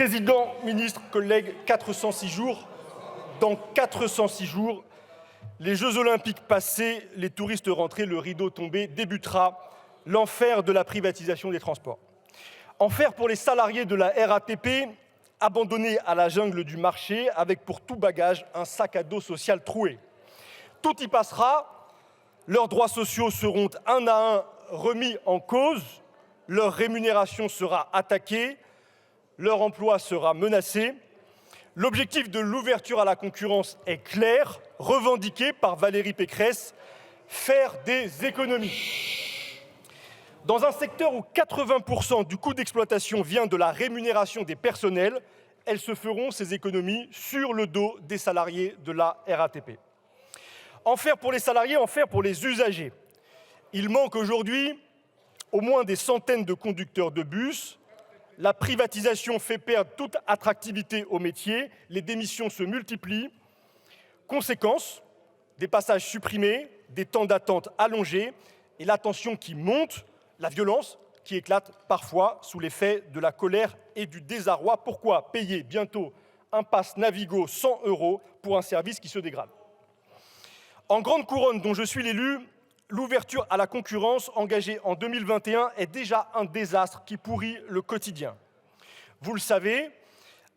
Président, ministre, collègues, 406 jours. Dans 406 jours, les Jeux Olympiques passés, les touristes rentrés, le rideau tombé, débutera l'enfer de la privatisation des transports. Enfer pour les salariés de la RATP, abandonnés à la jungle du marché, avec pour tout bagage un sac à dos social troué. Tout y passera, leurs droits sociaux seront un à un remis en cause, leur rémunération sera attaquée, leur emploi sera menacé. L'objectif de l'ouverture à la concurrence est clair, revendiqué par Valérie Pécresse, faire des économies. Dans un secteur où 80% du coût d'exploitation vient de la rémunération des personnels, elles se feront, ces économies, sur le dos des salariés de la RATP. Enfer pour les salariés, enfer pour les usagers. Il manque aujourd'hui au moins des centaines de conducteurs de bus. La privatisation fait perdre toute attractivité au métier, les démissions se multiplient. Conséquence, des passages supprimés, des temps d'attente allongés et la tension qui monte, la violence qui éclate parfois sous l'effet de la colère et du désarroi. Pourquoi payer bientôt un pass Navigo 100 € pour un service qui se dégrade? En grande couronne, dont je suis l'élu, l'ouverture à la concurrence engagée en 2021 est déjà un désastre qui pourrit le quotidien. Vous le savez,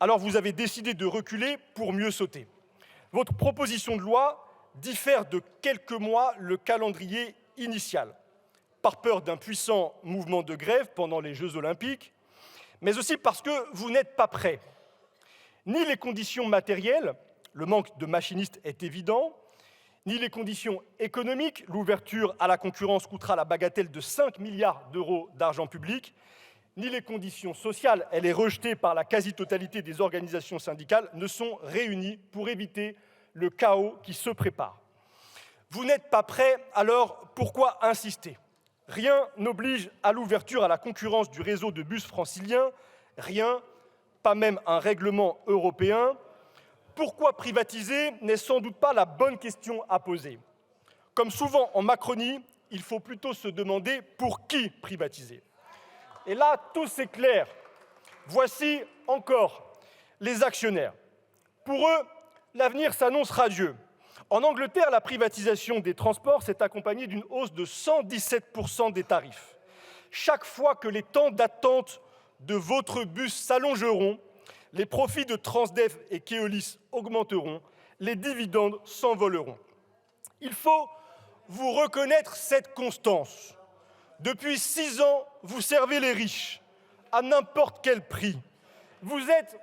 alors vous avez décidé de reculer pour mieux sauter. Votre proposition de loi diffère de quelques mois le calendrier initial, par peur d'un puissant mouvement de grève pendant les Jeux Olympiques, mais aussi parce que vous n'êtes pas prêts. Ni les conditions matérielles, le manque de machinistes est évident, ni les conditions économiques, l'ouverture à la concurrence coûtera la bagatelle de 5 milliards d'euros d'argent public, ni les conditions sociales, elle est rejetée par la quasi-totalité des organisations syndicales, ne sont réunies pour éviter le chaos qui se prépare. Vous n'êtes pas prêts, alors pourquoi insister? Rien n'oblige à l'ouverture à la concurrence du réseau de bus francilien, rien, pas même un règlement européen. Pourquoi privatiser n'est sans doute pas la bonne question à poser. Comme souvent en Macronie, il faut plutôt se demander pour qui privatiser. Et là, tout c'est clair. Voici encore les actionnaires. Pour eux, l'avenir s'annonce radieux. En Angleterre, la privatisation des transports s'est accompagnée d'une hausse de 117% des tarifs. Chaque fois que les temps d'attente de votre bus s'allongeront, les profits de Transdev et Keolis augmenteront, les dividendes s'envoleront. Il faut vous reconnaître cette constance. Depuis 6 ans, vous servez les riches, à n'importe quel prix. Vous êtes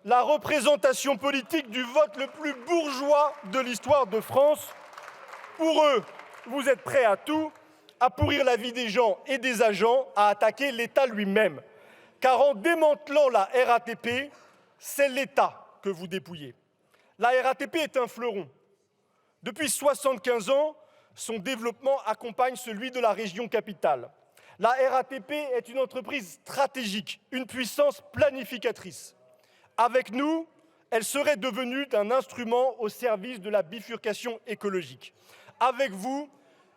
la représentation politique du vote le plus bourgeois de l'histoire de France. Pour eux, vous êtes prêts à tout, à pourrir la vie des gens et des agents, à attaquer l'État lui-même. Car en démantelant la RATP, c'est l'État que vous dépouillez. La RATP est un fleuron. Depuis 75 ans, son développement accompagne celui de la région capitale. La RATP est une entreprise stratégique, une puissance planificatrice. Avec nous, elle serait devenue un instrument au service de la bifurcation écologique. Avec vous,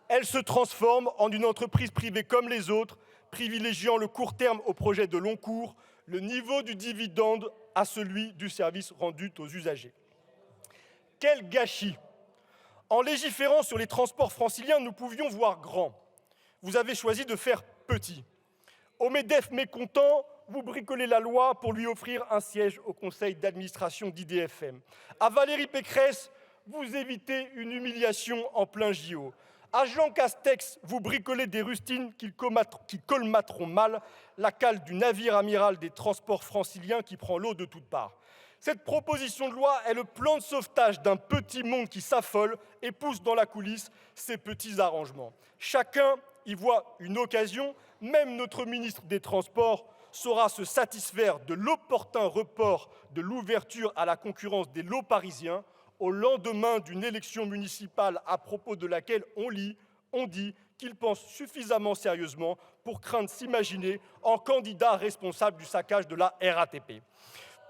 elle se transforme en une entreprise privée comme les autres, privilégiant le court terme au projet de long cours, le niveau du dividende à celui du service rendu aux usagers. Quel gâchis! En légiférant sur les transports franciliens, nous pouvions voir grand. Vous avez choisi de faire petit. Au MEDEF mécontent, vous bricolez la loi pour lui offrir un siège au conseil d'administration d'IDFM. À Valérie Pécresse, vous évitez une humiliation en plein JO. À Jean Castex, vous bricolez des rustines qui colmateront mal la cale du navire amiral des transports franciliens qui prend l'eau de toutes parts. Cette proposition de loi est le plan de sauvetage d'un petit monde qui s'affole et pousse dans la coulisse ses petits arrangements. Chacun y voit une occasion, même notre ministre des Transports saura se satisfaire de l'opportun report de l'ouverture à la concurrence des lots parisiens au lendemain d'une élection municipale à propos de laquelle on dit qu'il pense suffisamment sérieusement pour craindre s'imaginer en candidat responsable du saccage de la RATP.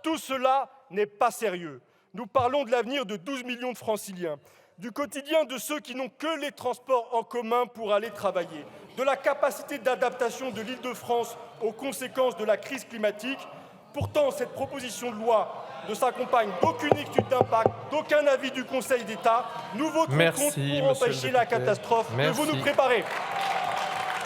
Tout cela n'est pas sérieux. Nous parlons de l'avenir de 12 millions de franciliens, du quotidien de ceux qui n'ont que les transports en commun pour aller travailler, de la capacité d'adaptation de l'Île-de-France aux conséquences de la crise climatique. Pourtant, cette proposition de loi ne s'accompagne d'aucune étude d'impact, d'aucun avis du Conseil d'État. Nous voterons contre pour empêcher la catastrophe que vous nous préparez.